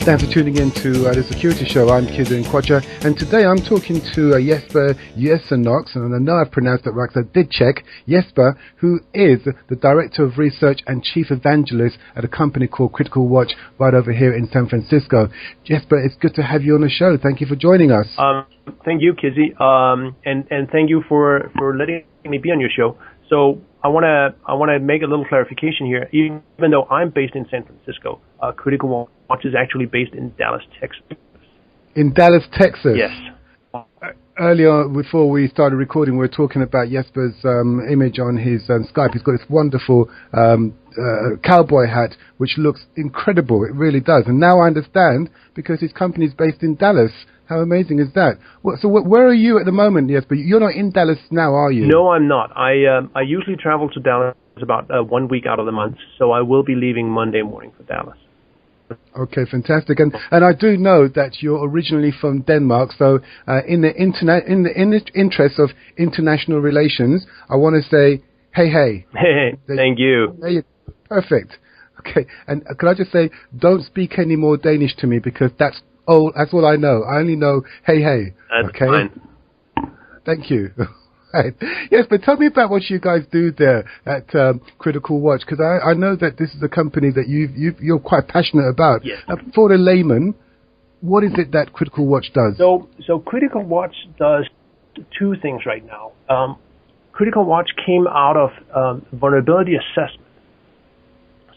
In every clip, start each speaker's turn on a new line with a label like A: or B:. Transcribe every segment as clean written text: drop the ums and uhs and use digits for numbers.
A: Thanks for tuning in to the Security Show. I'm Kizzi Nkwocha, and today I'm talking to Jesper Jurcenoks, and I know I've pronounced it right because I did check. Jesper, who is the Director of Research and Chief Evangelist at a company called Critical Watch right over here in San Francisco. Jesper, it's good to have you on the show. Thank you for joining us.
B: Thank you, Kizzi, and thank you for letting me be on your show. So I want to make a little clarification here. Even though I'm based in San Francisco, Critical Watch is actually based in Dallas, Texas.
A: In Dallas, Texas?
B: Yes.
A: Earlier, before we started recording, we were talking about Jesper's image on his Skype. He's got this wonderful cowboy hat, which looks incredible. It really does. And now I understand, because his company is based in Dallas. How amazing is that? So where are you at the moment, Jesper? You're not in Dallas now, are you?
B: No, I'm not. I usually travel to Dallas about 1 week out of the month, so I will be leaving Monday morning for Dallas.
A: Okay, fantastic. And I do know that you're originally from Denmark, so in the interest of international relations, I want to say, hey.
B: Thank you.
A: Perfect. Okay, and could I just say, don't speak any more Danish to me, because that's all I know. I only know hey.
B: That's
A: okay?
B: Fine.
A: Thank you. Right. Yes, but tell me about what you guys do there at Critical Watch, because I know that this is a company that you're quite passionate about.
B: Yes.
A: For the layman, what is it that Critical Watch does?
B: So Critical Watch does two things right now. Critical Watch came out of vulnerability assessment.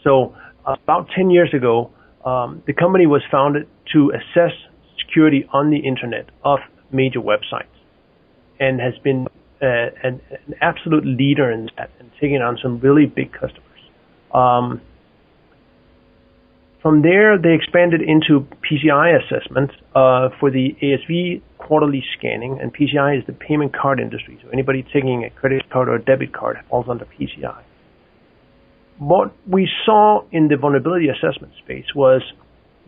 B: So about 10 years ago, the company was founded to assess security on the internet of major websites, and has been an absolute leader in that, and taking on some really big customers. From there, they expanded into PCI assessment for the ASV quarterly scanning, and PCI is the payment card industry. So anybody taking a credit card or a debit card falls under PCI. What we saw in the vulnerability assessment space was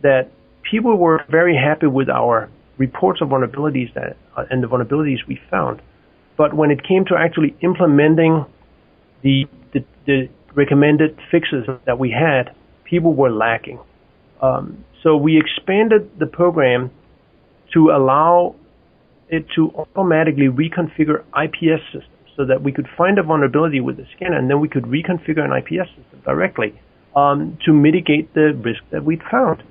B: that people were very happy with our reports of vulnerabilities and the vulnerabilities we found. But when it came to actually implementing the recommended fixes that we had, people were lacking. So we expanded the program to allow it to automatically reconfigure IPS systems, so that we could find a vulnerability with the scanner, and then we could reconfigure an IPS system directly to mitigate the risk that we'd found.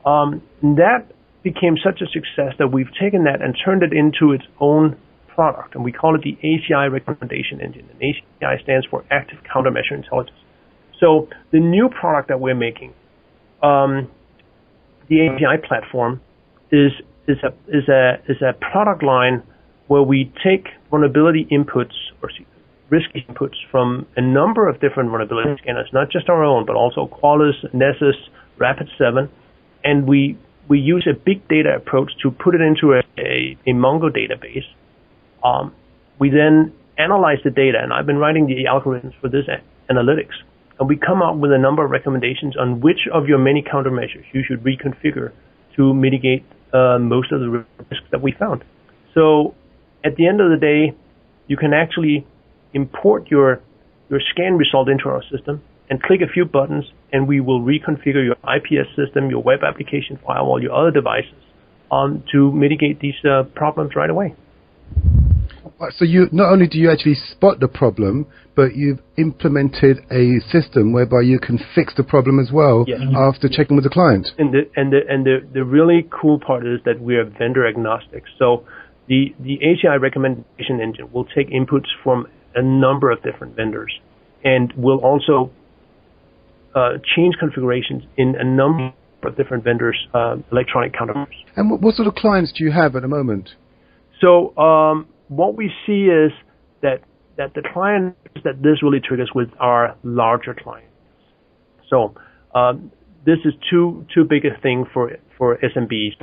B: That became such a success that we've taken that and turned it into its own product, and we call it the ACI recommendation engine. And ACI stands for Active Countermeasure Intelligence. So the new product that we're making, the ACI platform, is a product line where we take vulnerability inputs or risk inputs from a number of different vulnerability scanners, not just our own, but also Qualys, Nessus, Rapid7, and we use a big data approach to put it into a Mongo database. We then analyze the data, and I've been writing the algorithms for this analytics, and we come up with a number of recommendations on which of your many countermeasures you should reconfigure to mitigate most of the risks that we found. So at the end of the day, you can actually import your scan result into our system and click a few buttons, and we will reconfigure your IPS system, your web application firewall, your other devices to mitigate these problems right away.
A: So you not only do you actually spot the problem, but you've implemented a system whereby you can fix the problem as well.
B: Yes.
A: After checking with the client.
B: And the really cool part is that we are vendor agnostic. So the ACI recommendation engine will take inputs from a number of different vendors, and will also change configurations in a number of different vendors' electronic countermeasures.
A: And what sort of clients do you have at the moment?
B: So what we see is that the clients that this really triggers with are larger clients. So this is too big a thing for SMBs.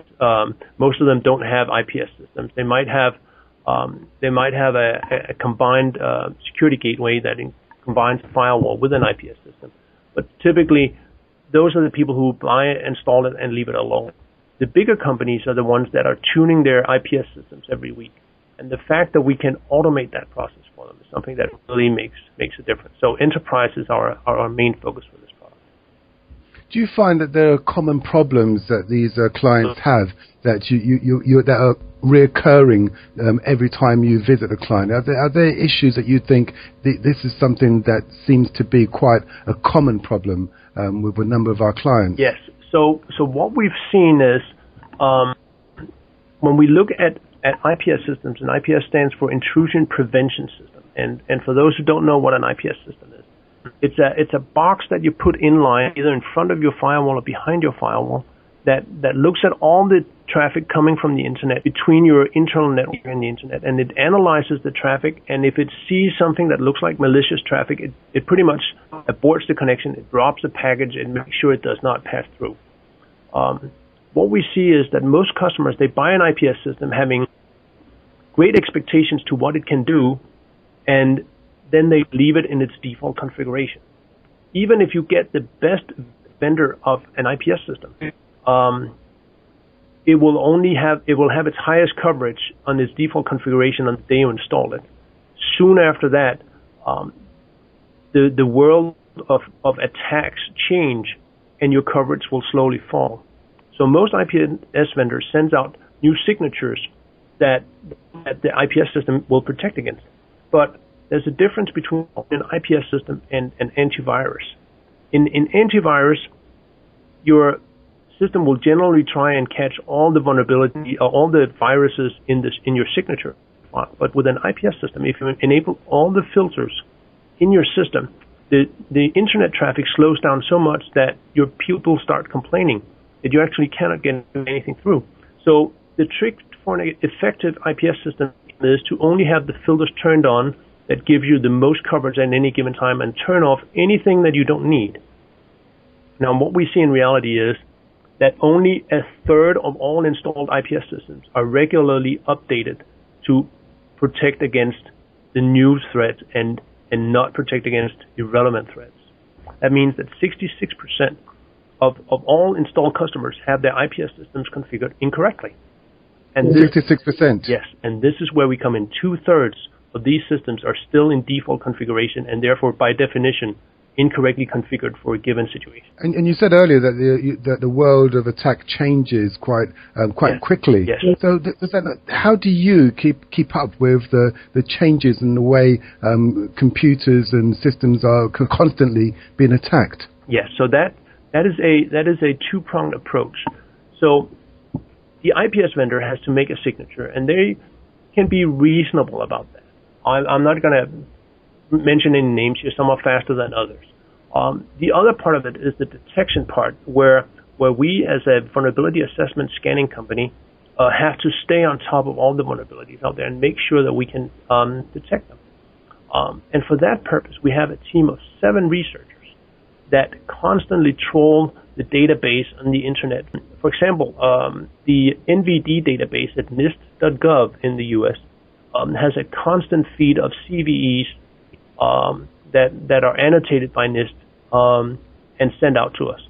B: Most of them don't have IPS systems. They might have a combined security gateway that combines a firewall with an IPS system. But typically, those are the people who buy it, install it, and leave it alone. The bigger companies are the ones that are tuning their IPS systems every week. And the fact that we can automate that process for them is something that really makes a difference. So enterprise is our main focus for this product.
A: Do you find that there are common problems that these clients have that that are reoccurring every time you visit a client? Are there issues that you think this is something that seems to be quite a common problem with a number of our clients?
B: Yes. So what we've seen is when we look at IPS systems, and IPS stands for Intrusion Prevention System. And for those who don't know what an IPS system is, it's a box that you put in line either in front of your firewall or behind your firewall that looks at all the traffic coming from the internet between your internal network and the internet, and it analyzes the traffic, and if it sees something that looks like malicious traffic, it pretty much aborts the connection, it drops the package, and makes sure it does not pass through. What we see is that most customers, they buy an IPS system having great expectations to what it can do, and then they leave it in its default configuration. Even if you get the best vendor of an IPS system, it will have its highest coverage on its default configuration on the day you install it. Soon after that, the world of attacks change, and your coverage will slowly fall. So most IPS vendors sends out new signatures that the IPS system will protect against. But there's a difference between an IPS system and an antivirus. In antivirus, your system will generally try and catch all the vulnerability or all the viruses in your signature file. But with an IPS system, if you enable all the filters in your system, the internet traffic slows down so much that your people start complaining that you actually cannot get anything through. So the trick for an effective IPS system is to only have the filters turned on that give you the most coverage at any given time, and turn off anything that you don't need. Now, what we see in reality is that only a third of all installed IPS systems are regularly updated to protect against the new threats and not protect against irrelevant threats. That means that 66% of all installed customers have their IPS systems configured incorrectly. And
A: 66%?
B: Yes, and this is where we come in. 2/3 of these systems are still in default configuration, and therefore, by definition, incorrectly configured for a given situation.
A: And you said earlier that the world of attack changes quite quickly.
B: Yes.
A: So how do you keep up with the changes in the way computers and systems are constantly being attacked?
B: Yes. So that is a two-pronged approach. So the IPS vendor has to make a signature, and they can be reasonable about that. I'm not going to mention any names here. Some are faster than others. The other part of it is the detection part, where we, as a vulnerability assessment scanning company, have to stay on top of all the vulnerabilities out there and make sure that we can detect them. And for that purpose, we have a team of 7 researchers that constantly troll the database on the internet. For example, the NVD database at NIST.gov in the U.S. Has a constant feed of CVEs that are annotated by NIST and sent out to us.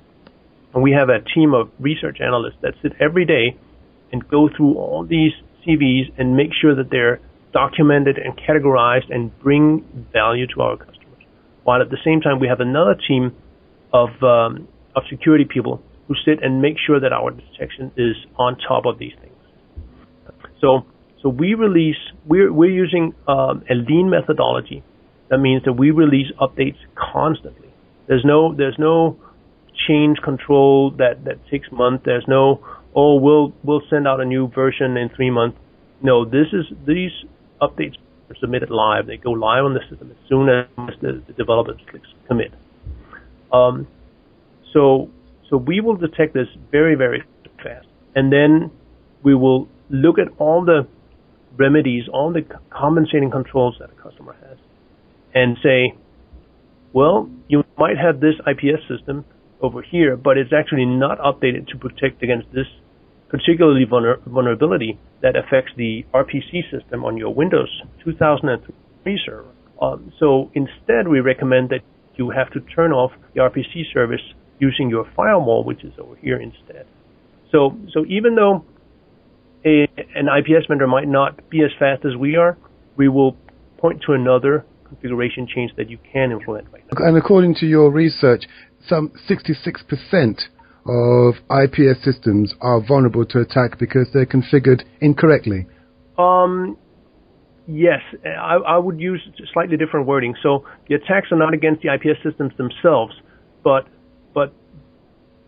B: And we have a team of research analysts that sit every day and go through all these CVEs and make sure that they're documented and categorized and bring value to our customers. While at the same time, we have another team of security people who sit and make sure that our detection is on top of these things. So we're using a lean methodology. That means that we release updates constantly. There's no change control that takes months. There's no, we'll send out a new version in 3 months. No, these updates are submitted live. They go live on the system as soon as the developer clicks commit. So we will detect this very, very fast, and then we will look at all the remedies, all the compensating controls that a customer has, and say, well, you might have this IPS system over here, but it's actually not updated to protect against this particularly vulnerability that affects the RPC system on your Windows 2003 server. So instead, we recommend that you have to turn off the RPC service using your firewall, which is over here instead. So even though an IPS vendor might not be as fast as we are, we will point to another configuration change that you can implement right now.
A: And according to your research, some 66% of IPS systems are vulnerable to attack because they're configured incorrectly.
B: Yes, I would use slightly different wording. So the attacks are not against the IPS systems themselves, but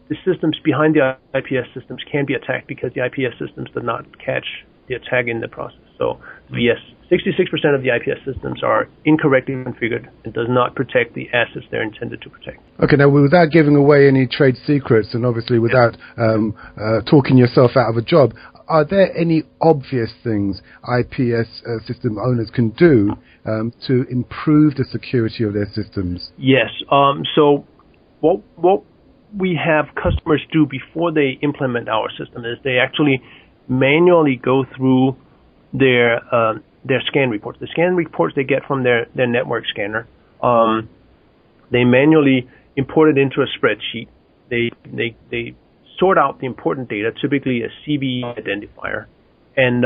B: the systems behind the IPS systems can be attacked because the IPS systems did not catch the attack in the process. So yes, 66% of the IPS systems are incorrectly configured and does not protect the assets they're intended to protect.
A: Okay, now without giving away any trade secrets and obviously without talking yourself out of a job, are there any obvious things IPS system owners can do to improve the security of their systems?
B: Yes. So what we have customers do before they implement our system is they actually manually go through their scan reports. The scan reports they get from their network scanner, they manually import it into a spreadsheet. They sort out the important data, typically a CVE identifier, and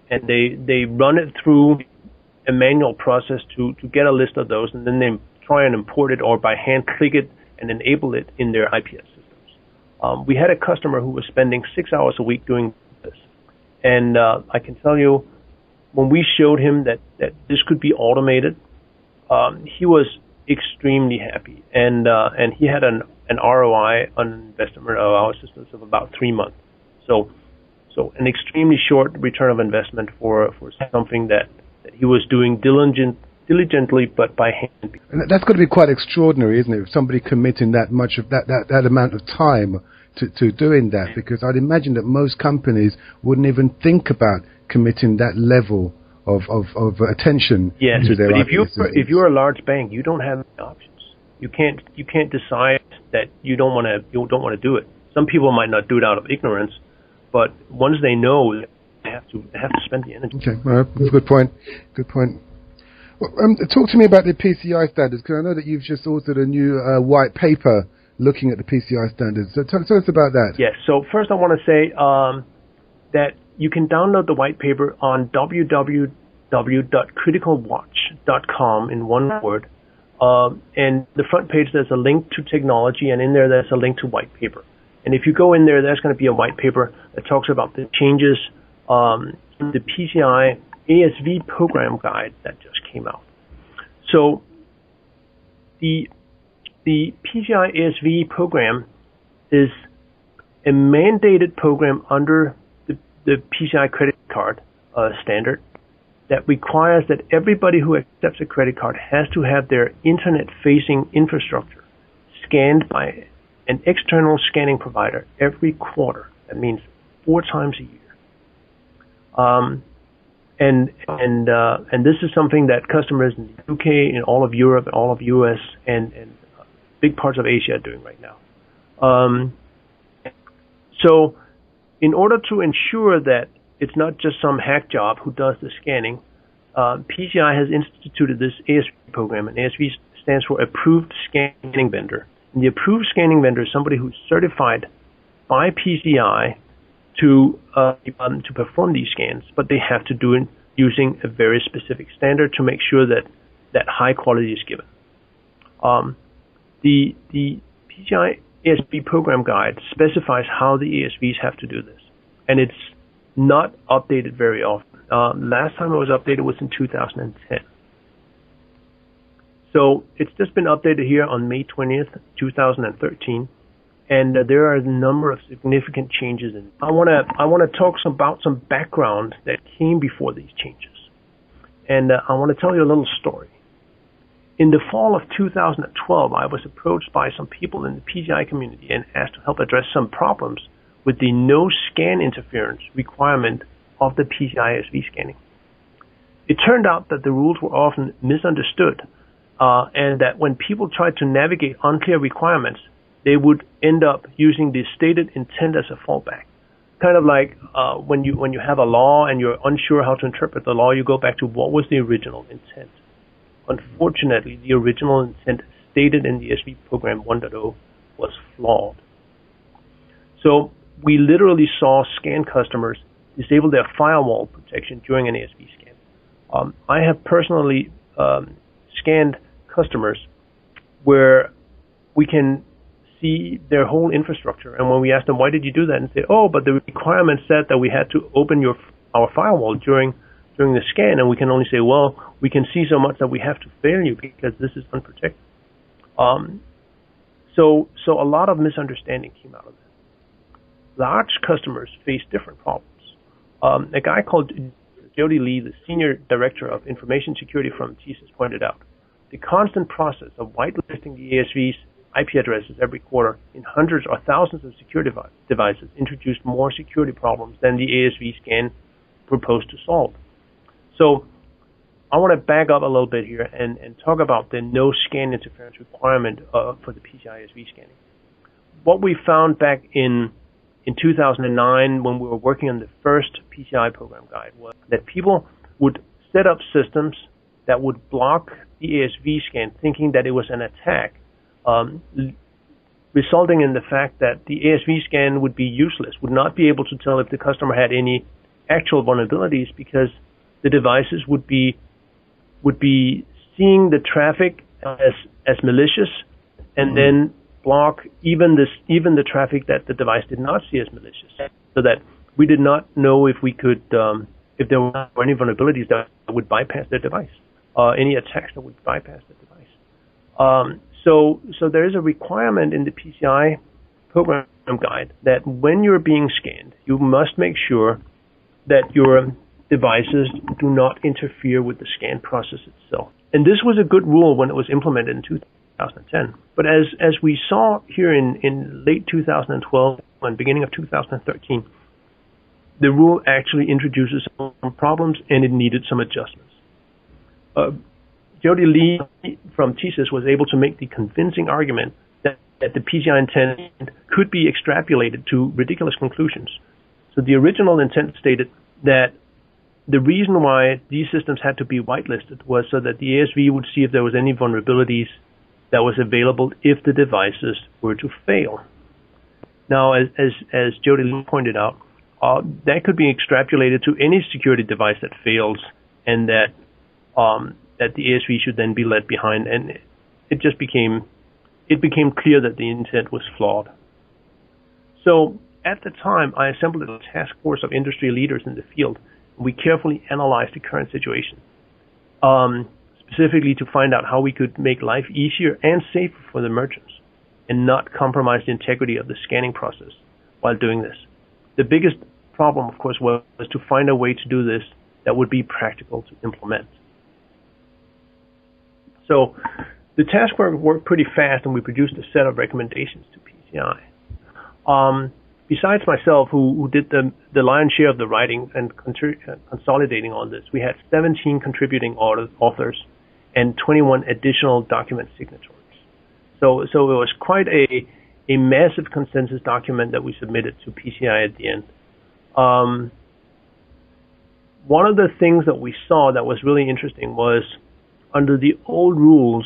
B: they run it through a manual process to get a list of those, and then they try and import it or by hand click it and enable it in their IPS systems. We had a customer who was spending 6 hours a week doing this, and I can tell you, when we showed him that this could be automated, he was extremely happy, and he had an ROI on investment of our systems of about 3 months. So an extremely short return of investment for something that he was doing diligently, but by hand.
A: And that's got to be quite extraordinary, isn't it? Somebody committing that much of that amount of time to doing that, because I'd imagine that most companies wouldn't even think about committing that level of attention to their IPS systems.
B: If you're a large bank, you don't have any options. You can't decide that you don't want to do it. Some people might not do it out of ignorance, but once they know, they have to spend the energy.
A: Okay, well, that's a good point. Good point. Well, talk to me about the PCI standards, because I know that you've just authored a new white paper looking at the PCI standards. So tell us about that.
B: Yes. So first, I want to say that you can download the white paper on www.criticalwatch.com in one word. And the front page, there's a link to technology, and in there's a link to white paper. And if you go in there's going to be a white paper that talks about the changes in the PCI ASV program guide that just came out. So the PCI ASV program is a mandated program under the PCI credit card standard that requires that everybody who accepts a credit card has to have their internet-facing infrastructure scanned by an external scanning provider every quarter. That means 4 times a year. And this is something that customers in the UK, in all of Europe, all of US, and big parts of Asia are doing right now. So in order to ensure that it's not just some hack job who does the scanning, PCI has instituted this ASV program, and ASV stands for Approved Scanning Vendor. And the Approved Scanning Vendor is somebody who's certified by PCI to perform these scans, but they have to do it using a very specific standard to make sure that high quality is given. The PCI ASV program guide specifies how the ASVs have to do this, and it's not updated very often. Last time it was updated was in 2010. So it's just been updated here on May 20th, 2013, and there are a number of significant changes in it. I want to talk about some background that came before these changes, and I want to tell you a little story. In the fall of 2012, I was approached by some people in the PCI community and asked to help address some problems with the no scan interference requirement of the PCI ASV scanning. It turned out that the rules were often misunderstood, and that when people tried to navigate unclear requirements, they would end up using the stated intent as a fallback. Kind of like when you have a law and you're unsure how to interpret the law, you go back to what was the original intent. Unfortunately, the original intent stated in the ASV program 1.0 was flawed. So we literally saw scan customers disable their firewall protection during an ASV scan. I have personally scanned customers where we can see their whole infrastructure. And when we ask them, why did you do that? And say, oh, but the requirement said that we had to open our firewall during the scan, and we can only say, well, we can see so much that we have to fail you because this is unprotected. So a lot of misunderstanding came out of that. Large customers face different problems. A guy called Jody Lee, the Senior Director of Information Security from TSYS, pointed out, the constant process of whitelisting the ASV's IP addresses every quarter in hundreds or thousands of security devices introduced more security problems than the ASV scan proposed to solve. So I want to back up a little bit here and talk about the no scan interference requirement for the PCI ASV scanning. What we found back in 2009 when we were working on the first PCI program guide was that people would set up systems that would block the ASV scan thinking that it was an attack, resulting in the fact that the ASV scan would be useless, would not be able to tell if the customer had any actual vulnerabilities because the devices would be seeing the traffic as malicious and then block even the traffic that the device did not see as malicious, so that we did not know if we could if there were any vulnerabilities that would bypass the device, any attacks that would bypass the device. So there is a requirement in the PCI program guide that when you're being scanned, you must make sure that your devices do not interfere with the scan process itself. And this was a good rule when it was implemented in 2010. But as we saw here in late 2012 and beginning of 2013, the rule actually introduces some problems and it needed some adjustments. Jody Lee from TSYS was able to make the convincing argument that the PCI intent could be extrapolated to ridiculous conclusions. So the original intent stated that the reason why these systems had to be whitelisted was so that the ASV would see if there was any vulnerabilities that was available if the devices were to fail. Now, as Jody Lee pointed out, that could be extrapolated to any security device that fails, and that the ASV should then be left behind. And it became clear that the intent was flawed. So at the time, I assembled a task force of industry leaders in the field. We carefully analyzed the current situation, specifically to find out how we could make life easier and safer for the merchants and not compromise the integrity of the scanning process while doing this. The biggest problem, of course, was to find a way to do this that would be practical to implement. So the task force worked pretty fast, and we produced a set of recommendations to PCI. Besides myself, who did the lion's share of the writing and consolidating on this, we had 17 contributing authors and 21 additional document signatories. So it was quite a massive consensus document that we submitted to PCI at the end. One of the things that we saw that was really interesting was under the old rules,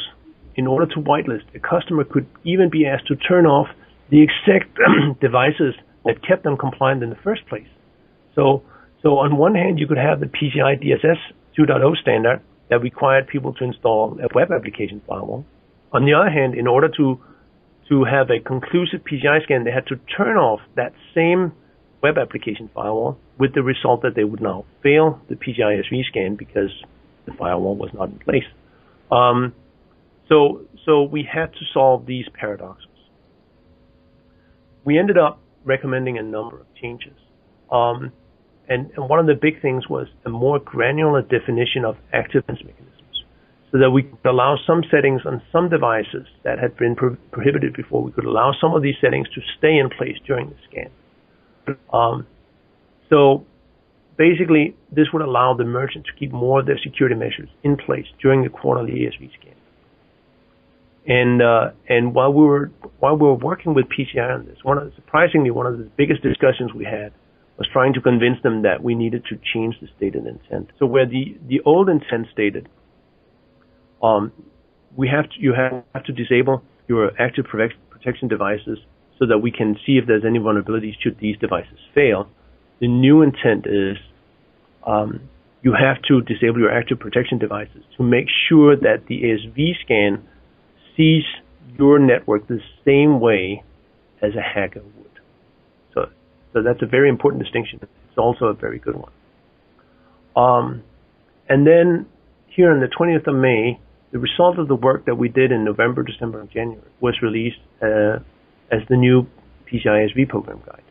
B: in order to whitelist, a customer could even be asked to turn off the exact devices that kept them compliant in the first place. So on one hand, you could have the PCI DSS 2.0 standard that required people to install a web application firewall. On the other hand, in order to have a conclusive PCI scan, they had to turn off that same web application firewall, with the result that they would now fail the PCI ASV scan because the firewall was not in place. So we had to solve these paradoxes. We ended up recommending a number of changes. And one of the big things was a more granular definition of active defense mechanisms, so that we could allow some settings on some devices that had been prohibited before. We could allow some of these settings to stay in place during the scan. So basically, this would allow the merchant to keep more of their security measures in place during the quarterly ASV scan. And while we were working with PCI on this, one of the biggest discussions we had was trying to convince them that we needed to change the stated intent. So where the old intent stated, you have to disable your active protection devices so that we can see if there's any vulnerabilities should these devices fail. The new intent is you have to disable your active protection devices to make sure that the ASV scan sees your network the same way as a hacker would. So that's a very important distinction. It's also a very good one. And then here on the 20th of May, the result of the work that we did in November, December, and January was released as the new PCI ASV program guide.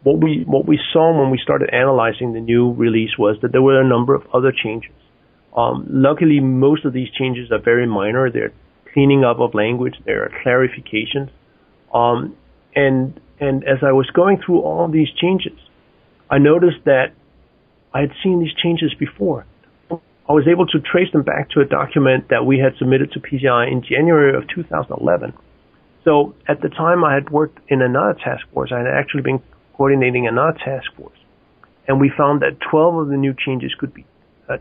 B: What we saw when we started analyzing the new release was that there were a number of other changes. Luckily, most of these changes are very minor. They're cleaning up of language. There are clarifications. And as I was going through all these changes, I noticed that I had seen these changes before. I was able to trace them back to a document that we had submitted to PCI in January of 2011. So at the time I had worked in another task force. I had actually been coordinating another task force. And we found that 12 of the new changes could be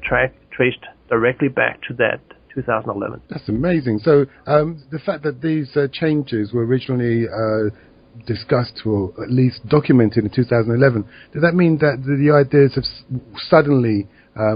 B: traced directly back to that 2011.
A: That's amazing. So the fact that these changes were originally discussed or at least documented in 2011, does that mean that the ideas have suddenly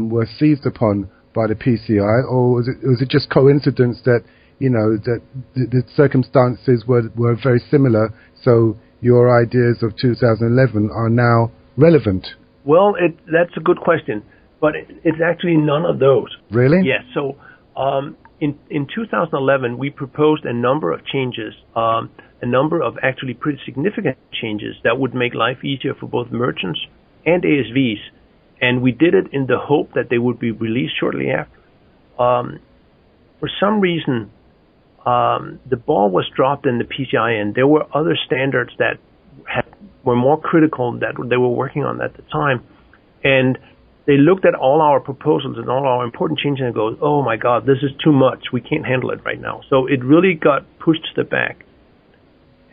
A: were seized upon by the PCI, or was it just coincidence that that the circumstances were very similar, so your ideas of 2011 are now relevant?
B: Well, that's a good question, but it's actually none of those.
A: Really?
B: Yes. So in 2011, we proposed a number of changes, a number of actually pretty significant changes that would make life easier for both merchants and ASVs, and we did it in the hope that they would be released shortly after. For some reason, the ball was dropped in the PCI, and there were other standards that were more critical that they were working on at the time, and they looked at all our proposals and all our important changes and go, oh my God, this is too much. We can't handle it right now. So it really got pushed to the back.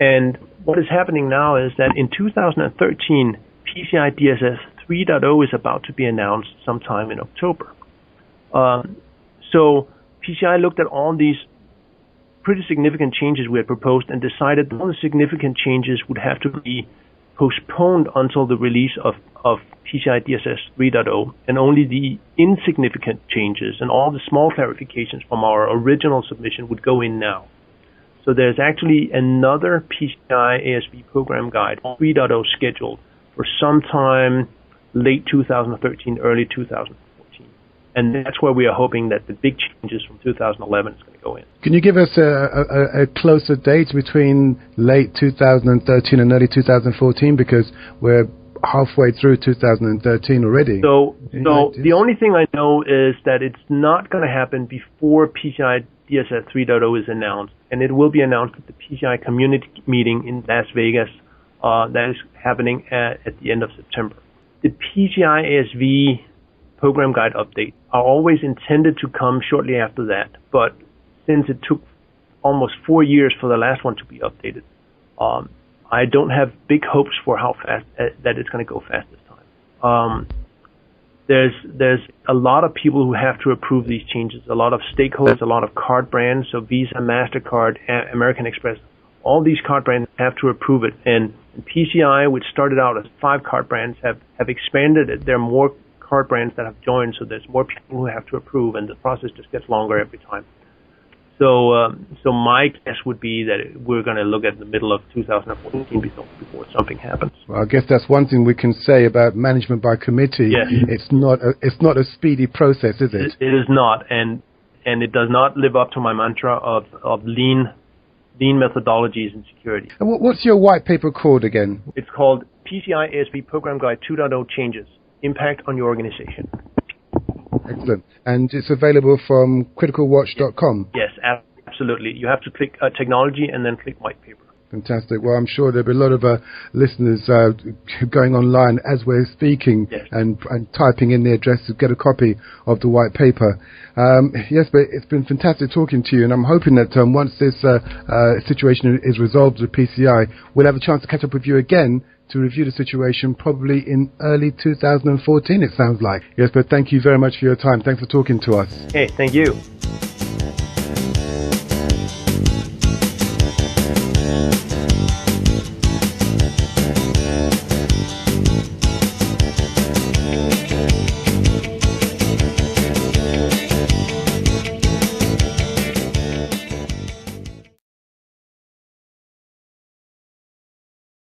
B: And what is happening now is that in 2013, PCI DSS 3.0 is about to be announced sometime in October. So PCI looked at all these pretty significant changes we had proposed and decided all the significant changes would have to be postponed until the release of PCI DSS 3.0, and only the insignificant changes and all the small clarifications from our original submission would go in now. So there's actually another PCI ASV program guide 3.0 scheduled for sometime late 2013, early 2014. And that's where we are hoping that the big changes from 2011 is going to go in. Can
A: you give us a closer date between late 2013 and early 2014? Because we're halfway through 2013 already.
B: So the only thing I know is that it's not going to happen before PCI DSS 3.0 is announced, and it will be announced at the PCI community meeting in Las Vegas that is happening at the end of September. The PCI ASV program guide update are always intended to come shortly after that, but since it took almost 4 years for the last one to be updated, I don't have big hopes for how fast that it's going to go fast this time. There's a lot of people who have to approve these changes, a lot of stakeholders, a lot of card brands, so Visa, MasterCard, American Express, all these card brands have to approve it. And PCI, which started out as 5 card brands, have expanded it. There are more card brands that have joined, so there's more people who have to approve, and the process just gets longer every time. So my guess would be that we're going to look at the middle of 2014 before something happens.
A: Well, I guess that's one thing we can say about management by committee.
B: Yes.
A: It's not a speedy process, is it?
B: It is not, and it does not live up to my mantra of lean methodologies in security.
A: And what's your white paper called again?
B: It's called PCI ASV Program Guide 2.0 Changes: Impact on Your Organization.
A: Excellent. And it's available from criticalwatch.com?
B: Yes, absolutely. You have to click technology and then click white paper.
A: Fantastic. Well, I'm sure there'll be a lot of listeners going online as we're speaking,
B: yes,
A: and typing in the address to get a copy of the white paper. Yes, but it's been fantastic talking to you, and I'm hoping that once this situation is resolved with PCI, we'll have a chance to catch up with you again to review the situation probably in early 2014, it sounds like. Yes, but thank you very much for your time. Thanks for talking to us.
B: Hey, thank you.